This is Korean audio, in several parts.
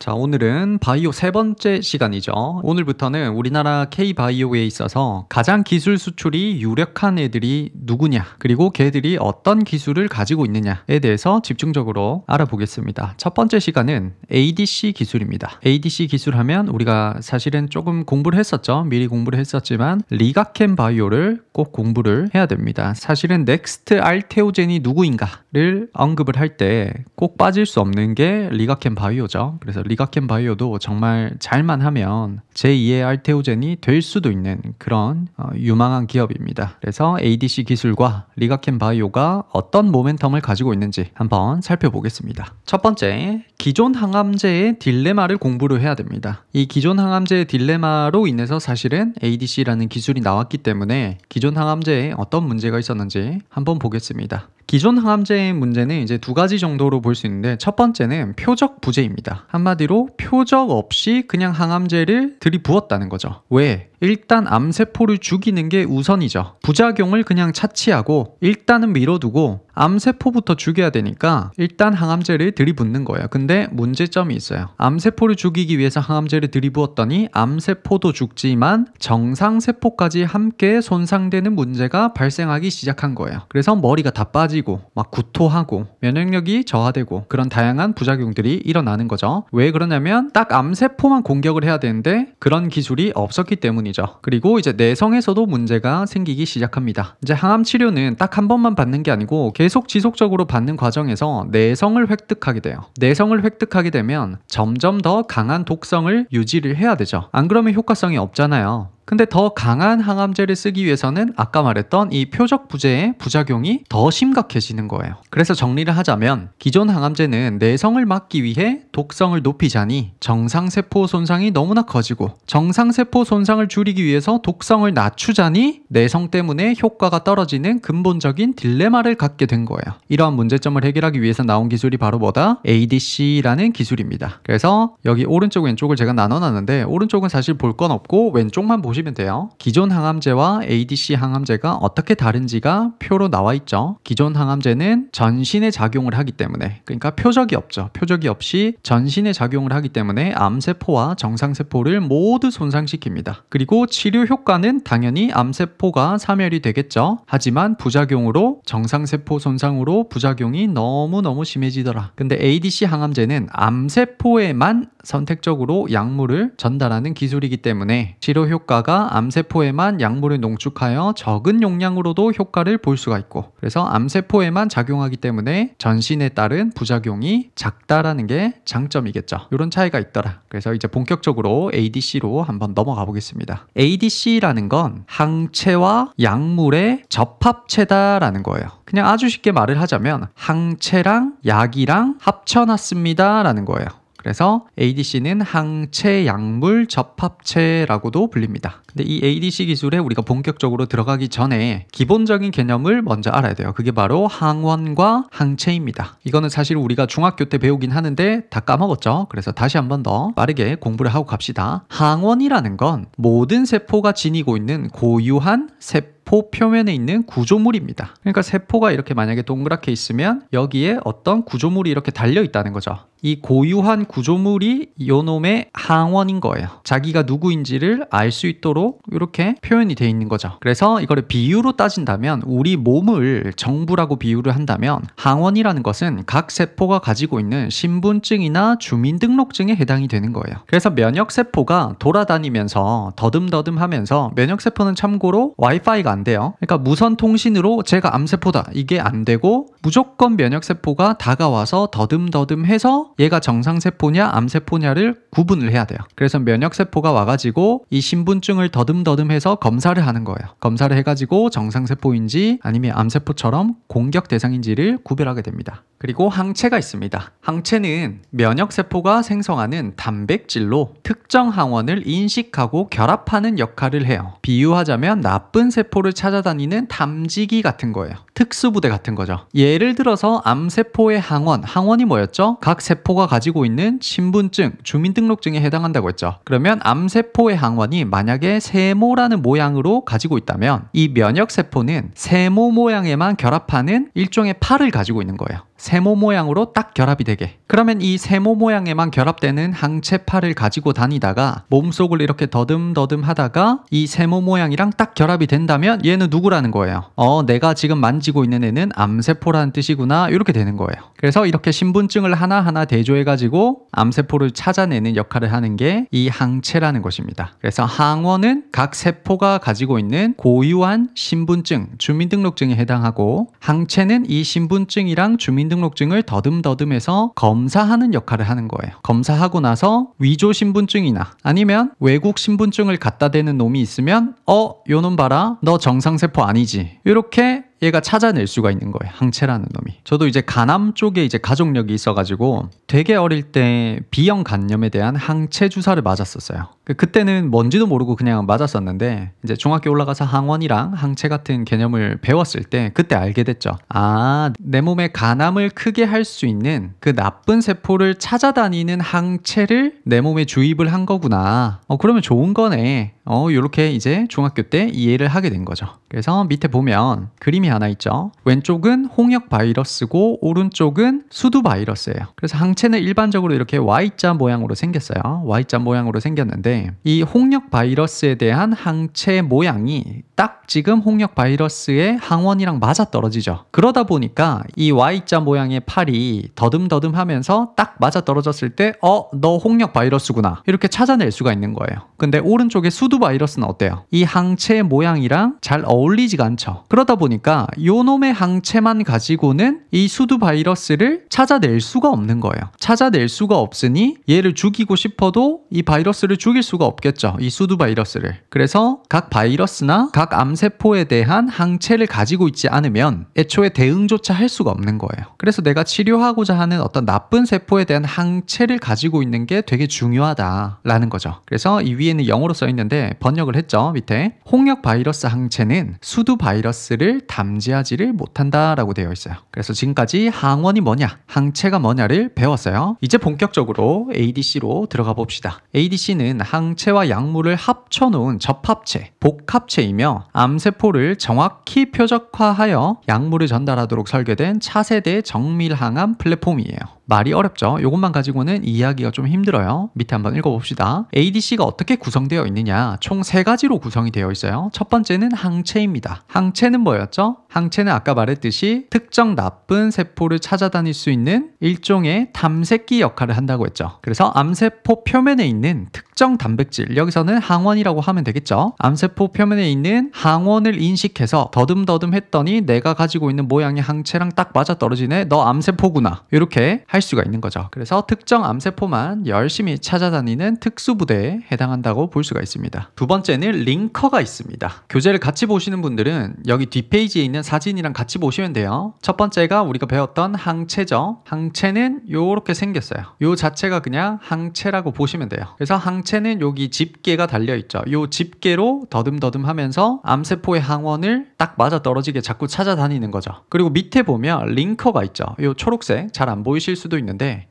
자, 오늘은 바이오 세 번째 시간이죠. 오늘부터는 우리나라 K바이오에 있어서 가장 기술 수출이 유력한 애들이 누구냐, 그리고 걔들이 어떤 기술을 가지고 있느냐에 대해서 집중적으로 알아보겠습니다. 첫 번째 시간은 ADC 기술입니다. ADC 기술 하면 우리가 사실은 조금 공부를 했었죠. 미리 공부를 했었지만 리가켄 바이오를 꼭 공부를 해야 됩니다. 사실은 넥스트 알테오젠이 누구인가를 언급을 할 때 꼭 빠질 수 없는 게 리가켄 바이오죠. 그래서 리가켄 바이오도 정말 잘만 하면 제2의 알테오젠이 될 수도 있는 그런 유망한 기업입니다. 그래서 ADC 기술과 리가켄 바이오가 어떤 모멘텀을 가지고 있는지 한번 살펴보겠습니다. 첫 번째, 기존 항암제의 딜레마를 공부를 해야 됩니다. 이 기존 항암제의 딜레마로 인해서 사실은 ADC라는 기술이 나왔기 때문에 기존 항암제에 어떤 문제가 있었는지 한번 보겠습니다. 기존 항암제의 문제는 이제 두 가지 정도로 볼 수 있는데, 첫 번째는 표적 부재입니다. 한마디로 표적 없이 그냥 항암제를 들이부었다는 거죠. 왜? 일단 암세포를 죽이는 게 우선이죠. 부작용을 그냥 차치하고 일단은 밀어두고 암세포부터 죽여야 되니까 일단 항암제를 들이붓는 거예요. 근데 문제점이 있어요. 암세포를 죽이기 위해서 항암제를 들이부었더니 암세포도 죽지만 정상세포까지 함께 손상되는 문제가 발생하기 시작한 거예요. 그래서 머리가 다 빠지고 막 구토하고 면역력이 저하되고 그런 다양한 부작용들이 일어나는 거죠. 왜 그러냐면 딱 암세포만 공격을 해야 되는데 그런 기술이 없었기 때문이죠. 그리고 이제 내성에서도 문제가 생기기 시작합니다. 이제 항암 치료는 딱 한 번만 받는 게 아니고 계속 지속적으로 받는 과정에서 내성을 획득하게 돼요. 내성을 획득하게 되면 점점 더 강한 독성을 유지를 해야 되죠. 안 그러면 효과성이 없잖아요. 근데 더 강한 항암제를 쓰기 위해서는 아까 말했던 이 표적 부재의 부작용이 더 심각해지는 거예요. 그래서 정리를 하자면 기존 항암제는 내성을 막기 위해 독성을 높이자니 정상세포 손상이 너무나 커지고, 정상세포 손상을 줄이기 위해서 독성을 낮추자니 내성 때문에 효과가 떨어지는 근본적인 딜레마를 갖게 된 거예요. 이러한 문제점을 해결하기 위해서 나온 기술이 바로 뭐다? ADC라는 기술입니다. 그래서 여기 오른쪽 왼쪽을 제가 나눠놨는데, 오른쪽은 사실 볼 건 없고 왼쪽만 보시면 돼요. 기존 항암제와 ADC 항암제가 어떻게 다른지가 표로 나와 있죠. 기존 항암제는 전신에 작용을 하기 때문에, 그러니까 표적이 없죠. 표적이 없이 전신에 작용을 하기 때문에 암세포와 정상세포를 모두 손상시킵니다. 그리고 치료 효과는 당연히 암세포가 사멸이 되겠죠. 하지만 부작용으로 정상세포 손상으로 부작용이 너무너무 심해지더라. 근데 ADC 항암제는 암세포에만 선택적으로 약물을 전달하는 기술이기 때문에 치료 효과가 암세포에만 약물을 농축하여 적은 용량으로도 효과를 볼 수가 있고, 그래서 암세포에만 작용하기 때문에 전신에 따른 부작용이 작다라는 게 장점이겠죠. 이런 차이가 있더라. 그래서 이제 본격적으로 ADC로 한번 넘어가 보겠습니다. ADC라는 건 항체와 약물의 접합체다라는 거예요. 그냥 아주 쉽게 말을 하자면 항체랑 약이랑 합쳐놨습니다 라는 거예요. 그래서 ADC는 항체 약물 접합체라고도 불립니다. 근데 이 ADC 기술에 우리가 본격적으로 들어가기 전에 기본적인 개념을 먼저 알아야 돼요. 그게 바로 항원과 항체입니다. 이거는 사실 우리가 중학교 때 배우긴 하는데 다 까먹었죠. 그래서 다시 한 번 더 빠르게 공부를 하고 갑시다. 항원이라는 건 모든 세포가 지니고 있는 고유한 세포 표면에 있는 구조물입니다. 그러니까 세포가 이렇게 만약에 동그랗게 있으면 여기에 어떤 구조물이 이렇게 달려 있다는 거죠. 이 고유한 구조물이 요놈의 항원인 거예요. 자기가 누구인지를 알 수 있도록 이렇게 표현이 되어 있는 거죠. 그래서 이거를 비유로 따진다면, 우리 몸을 정부라고 비유를 한다면 항원이라는 것은 각 세포가 가지고 있는 신분증이나 주민등록증에 해당이 되는 거예요. 그래서 면역세포가 돌아다니면서 더듬더듬 하면서, 면역세포는 참고로 와이파이가 안 돼요. 그러니까 무선 통신으로 제가 암세포다 이게 안 되고, 무조건 면역세포가 다가와서 더듬더듬 해서 얘가 정상세포냐 암세포냐를 구분을 해야 돼요. 그래서 면역세포가 와가지고 이 신분증을 더듬더듬해서 검사를 하는 거예요. 검사를 해가지고 정상세포인지 아니면 암세포처럼 공격 대상인지를 구별하게 됩니다. 그리고 항체가 있습니다. 항체는 면역세포가 생성하는 단백질로 특정 항원을 인식하고 결합하는 역할을 해요. 비유하자면 나쁜 세포를 찾아다니는 탐지기 같은 거예요. 특수부대 같은 거죠. 예를 들어서 암세포의 항원이 뭐였죠? 각 세포가 가지고 있는 신분증, 주민등록증에 해당한다고 했죠. 그러면 암세포의 항원이 만약에 세모라는 모양으로 가지고 있다면 이 면역세포는 세모 모양에만 결합하는 일종의 팔을 가지고 있는 거예요. 세모 모양으로 딱 결합이 되게. 그러면 이 세모 모양에만 결합되는 항체팔을 가지고 다니다가 몸속을 이렇게 더듬더듬 하다가 이 세모 모양이랑 딱 결합이 된다면 얘는 누구라는 거예요? 내가 지금 만지고 있는 애는 암세포라는 뜻이구나. 이렇게 되는 거예요. 그래서 이렇게 신분증을 하나하나 대조해가지고 암세포를 찾아내는 역할을 하는 게 이 항체라는 것입니다. 그래서 항원은 각 세포가 가지고 있는 고유한 신분증, 주민등록증에 해당하고 항체는 이 신분증이랑 주민등록증을 더듬더듬해서 검사하는 역할을 하는 거예요. 검사하고 나서 위조 신분증이나 아니면 외국 신분증을 갖다 대는 놈이 있으면 요놈 봐라, 너 정상세포 아니지, 이렇게 얘가 찾아낼 수가 있는 거예요. 항체라는 놈이. 저도 이제 간암 쪽에 이제 가족력이 있어가지고 되게 어릴 때 B형 간염에 대한 항체 주사를 맞았었어요. 그때는 뭔지도 모르고 그냥 맞았었는데 이제 중학교 올라가서 항원이랑 항체 같은 개념을 배웠을 때 그때 알게 됐죠. 내 몸에 간암을 크게 할 수 있는 그 나쁜 세포를 찾아다니는 항체를 내 몸에 주입을 한 거구나. 그러면 좋은 거네. 요렇게 이제 중학교 때 이해를 하게 된 거죠. 그래서 밑에 보면 그림이 하나 있죠. 왼쪽은 홍역 바이러스고 오른쪽은 수두 바이러스예요. 그래서 항체는 일반적으로 이렇게 Y자 모양으로 생겼어요. Y자 모양으로 생겼는데 이 홍역 바이러스에 대한 항체 모양이 딱 지금 홍역 바이러스의 항원이랑 맞아 떨어지죠. 그러다 보니까 이 Y자 모양의 팔이 더듬더듬 하면서 딱 맞아 떨어졌을 때 너 홍역 바이러스구나, 이렇게 찾아낼 수가 있는 거예요. 근데 오른쪽에 수두 바이러스는 어때요? 이 항체 모양이랑 잘 어울리지가 않죠. 그러다 보니까 요 놈의 항체만 가지고는 이 수두 바이러스를 찾아낼 수가 없는 거예요. 찾아낼 수가 없으니 얘를 죽이고 싶어도 이 바이러스를 죽일 수가 없겠죠. 이 수두 바이러스를. 그래서 각 바이러스나 각 암세포에 대한 항체를 가지고 있지 않으면 애초에 대응조차 할 수가 없는 거예요. 그래서 내가 치료하고자 하는 어떤 나쁜 세포에 대한 항체를 가지고 있는 게 되게 중요하다라는 거죠. 그래서 이 위에는 영어로 써 있는데 번역을 했죠. 밑에 홍역 바이러스 항체는 수두 바이러스를 담지하지를 못한다라고 되어 있어요. 그래서 지금까지 항원이 뭐냐, 항체가 뭐냐를 배웠어요. 이제 본격적으로 ADC로 들어가 봅시다. ADC는 항체와 약물을 합쳐놓은 접합체, 복합체이며 암세포를 정확히 표적화하여 약물을 전달하도록 설계된 차세대 정밀항암 플랫폼이에요. 말이 어렵죠? 이것만 가지고는 이해하기가 좀 힘들어요. 밑에 한번 읽어봅시다. ADC가 어떻게 구성되어 있느냐? 총 3가지로 구성이 되어 있어요. 첫 번째는 항체입니다. 항체는 뭐였죠? 항체는 아까 말했듯이 특정 나쁜 세포를 찾아다닐 수 있는 일종의 탐색기 역할을 한다고 했죠. 그래서 암세포 표면에 있는 특정 단백질, 여기서는 항원이라고 하면 되겠죠. 암세포 표면에 있는 항원을 인식해서 더듬더듬 했더니 내가 가지고 있는 모양의 항체랑 딱 맞아떨어지네, 너 암세포구나, 이렇게 할 수가 있는 거죠. 그래서 특정 암세포만 열심히 찾아다니는 특수부대에 해당한다고 볼 수가 있습니다. 두 번째는 링커가 있습니다. 교재를 같이 보시는 분들은 여기 뒷페이지에 있는 사진이랑 같이 보시면 돼요. 첫 번째가 우리가 배웠던 항체죠. 항체는 요렇게 생겼어요. 요 자체가 그냥 항체라고 보시면 돼요. 그래서 항체는 여기 집게가 달려있죠. 요 집게로 더듬더듬 하면서 암세포의 항원을 딱 맞아떨어지게 자꾸 찾아다니는 거죠. 그리고 밑에 보면 링커가 있죠. 요 초록색, 잘 안 보이실 수도 있는데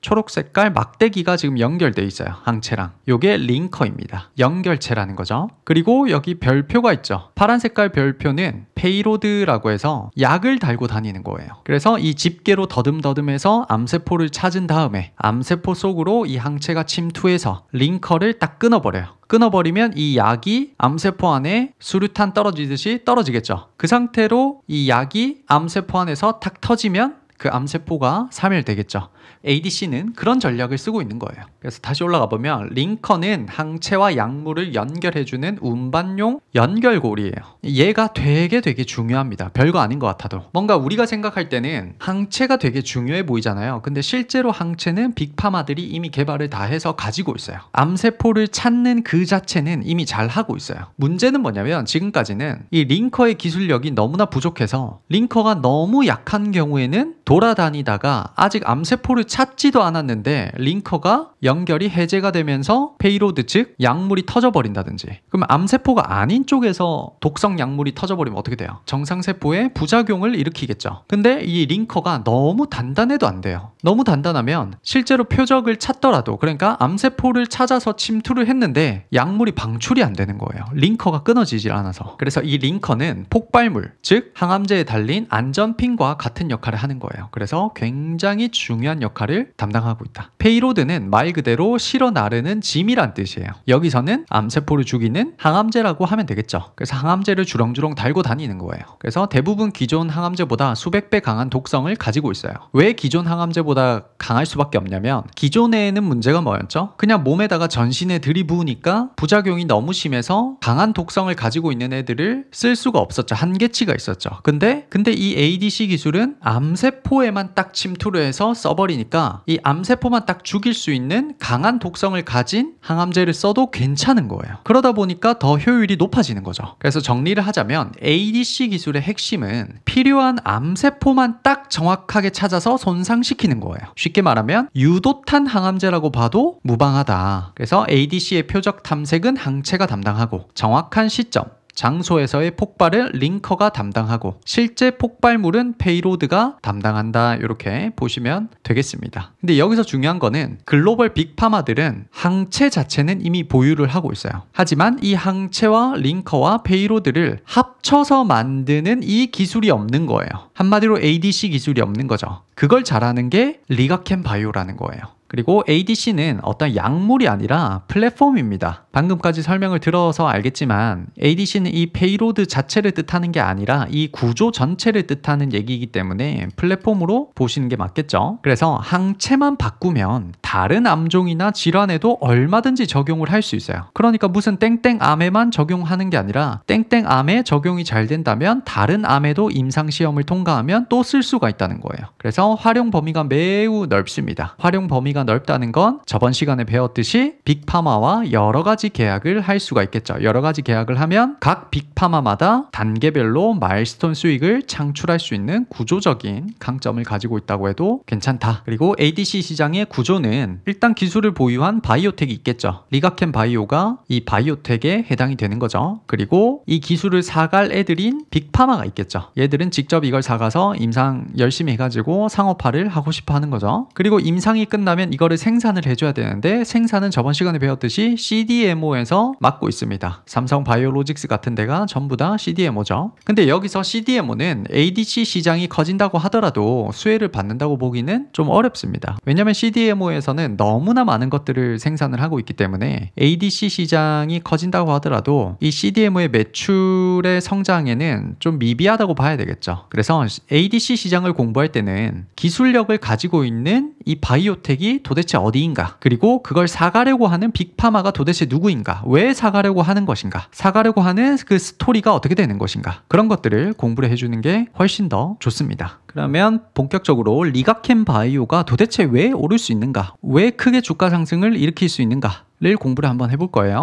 초록 색깔 막대기가 지금 연결돼 있어요. 항체랑. 요게 링커입니다. 연결체라는 거죠. 그리고 여기 별표가 있죠. 파란 색깔 별표는 페이로드라고 해서 약을 달고 다니는 거예요. 그래서 이 집게로 더듬더듬해서 암세포를 찾은 다음에 암세포 속으로 이 항체가 침투해서 링커를 딱 끊어버려요. 끊어버리면 이 약이 암세포 안에 수류탄 떨어지듯이 떨어지겠죠. 그 상태로 이 약이 암세포 안에서 탁 터지면 그 암세포가 사멸되겠죠. ADC는 그런 전략을 쓰고 있는 거예요. 그래서 다시 올라가 보면 링커는 항체와 약물을 연결해주는 운반용 연결고리예요. 얘가 되게 중요합니다. 별거 아닌 것 같아도. 뭔가 우리가 생각할 때는 항체가 되게 중요해 보이잖아요. 근데 실제로 항체는 빅파마들이 이미 개발을 다 해서 가지고 있어요. 암세포를 찾는 그 자체는 이미 잘 하고 있어요. 문제는 뭐냐면 지금까지는 이 링커의 기술력이 너무나 부족해서 링커가 너무 약한 경우에는 돌아다니다가 아직 암세포를 암세포를 찾지도 않았는데 링커가 연결이 해제가 되면서 페이로드 즉 약물이 터져버린다든지, 그러면 암세포가 아닌 쪽에서 독성 약물이 터져버리면 어떻게 돼요? 정상세포에 부작용을 일으키겠죠. 근데 이 링커가 너무 단단해도 안 돼요. 너무 단단하면 실제로 표적을 찾더라도, 그러니까 암세포를 찾아서 침투를 했는데 약물이 방출이 안 되는 거예요. 링커가 끊어지질 않아서. 그래서 이 링커는 폭발물 즉 항암제에 달린 안전핀과 같은 역할을 하는 거예요. 그래서 굉장히 중요한 역할을 담당하고 있다. 페이로드는 말 그대로 실어 나르는 짐이란 뜻이에요. 여기서는 암세포를 죽이는 항암제라고 하면 되겠죠. 그래서 항암제를 주렁주렁 달고 다니는 거예요. 그래서 대부분 기존 항암제보다 수백 배 강한 독성을 가지고 있어요. 왜 기존 항암제보다 강할 수밖에 없냐면, 기존에는 문제가 뭐였죠? 그냥 몸에다가 전신에 들이부으니까 부작용이 너무 심해서 강한 독성을 가지고 있는 애들을 쓸 수가 없었죠. 한계치가 있었죠. 근데 이 ADC 기술은 암세포에만 딱 침투를 해서 써버리니까 이 암세포만 딱 죽일 수 있는 강한 독성을 가진 항암제를 써도 괜찮은 거예요. 그러다 보니까 더 효율이 높아지는 거죠. 그래서 정리를 하자면 ADC 기술의 핵심은 필요한 암세포만 딱 정확하게 찾아서 손상시키는 거예요. 쉽게 말하면 유도탄 항암제라고 봐도 무방하다. 그래서 ADC의 표적 탐색은 항체가 담당하고, 정확한 시점, 장소에서의 폭발을 링커가 담당하고, 실제 폭발물은 페이로드가 담당한다. 이렇게 보시면 되겠습니다. 근데 여기서 중요한 거는 글로벌 빅파마들은 항체 자체는 이미 보유를 하고 있어요. 하지만 이 항체와 링커와 페이로드를 합쳐서 만드는 이 기술이 없는 거예요. 한마디로 ADC 기술이 없는 거죠. 그걸 잘하는 게 리가켄 바이오라는 거예요. 그리고 ADC는 어떤 약물이 아니라 플랫폼입니다. 방금까지 설명을 들어서 알겠지만 ADC는 이 페이로드 자체를 뜻하는 게 아니라 이 구조 전체를 뜻하는 얘기이기 때문에 플랫폼으로 보시는 게 맞겠죠. 그래서 항체만 바꾸면 다른 암종이나 질환에도 얼마든지 적용을 할 수 있어요. 그러니까 무슨 땡땡암에만 적용하는 게 아니라 땡땡암에 적용이 잘 된다면 다른 암에도 임상시험을 통과하면 또 쓸 수가 있다는 거예요. 그래서 활용 범위가 매우 넓습니다. 활용 범위가 넓다는 건 저번 시간에 배웠듯이 빅파마와 여러 가지 계약을 할 수가 있겠죠. 여러 가지 계약을 하면 각 빅파마마다 단계별로 마일스톤 수익을 창출할 수 있는 구조적인 강점을 가지고 있다고 해도 괜찮다. 그리고 ADC 시장의 구조는 일단 기술을 보유한 바이오텍이 있겠죠. 리가켄 바이오가 이 바이오텍에 해당이 되는 거죠. 그리고 이 기술을 사갈 애들인 빅파마가 있겠죠. 얘들은 직접 이걸 사가서 임상 열심히 해가지고 상업화를 하고 싶어 하는 거죠. 그리고 임상이 끝나면 이거를 생산을 해줘야 되는데, 생산은 저번 시간에 배웠듯이 CDMO에서 맡고 있습니다. 삼성 바이오로직스 같은 데가 전부 다 CDMO죠. 근데 여기서 CDMO는 ADC 시장이 커진다고 하더라도 수혜를 받는다고 보기는 좀 어렵습니다. 왜냐면 CDMO에서는 너무나 많은 것들을 생산을 하고 있기 때문에 ADC 시장이 커진다고 하더라도 이 CDMO의 매출의 성장에는 좀 미비하다고 봐야 되겠죠. 그래서 ADC 시장을 공부할 때는 기술력을 가지고 있는 이 바이오텍이 도대체 어디인가, 그리고 그걸 사가려고 하는 빅파마가 도대체 누구인가, 왜 사가려고 하는 것인가, 사가려고 하는 그 스토리가 어떻게 되는 것인가, 그런 것들을 공부를 해주는 게 훨씬 더 좋습니다. 그러면 본격적으로 리가켄 바이오가 도대체 왜 오를 수 있는가, 왜 크게 주가 상승을 일으킬 수 있는가를 공부를 한번 해볼 거예요.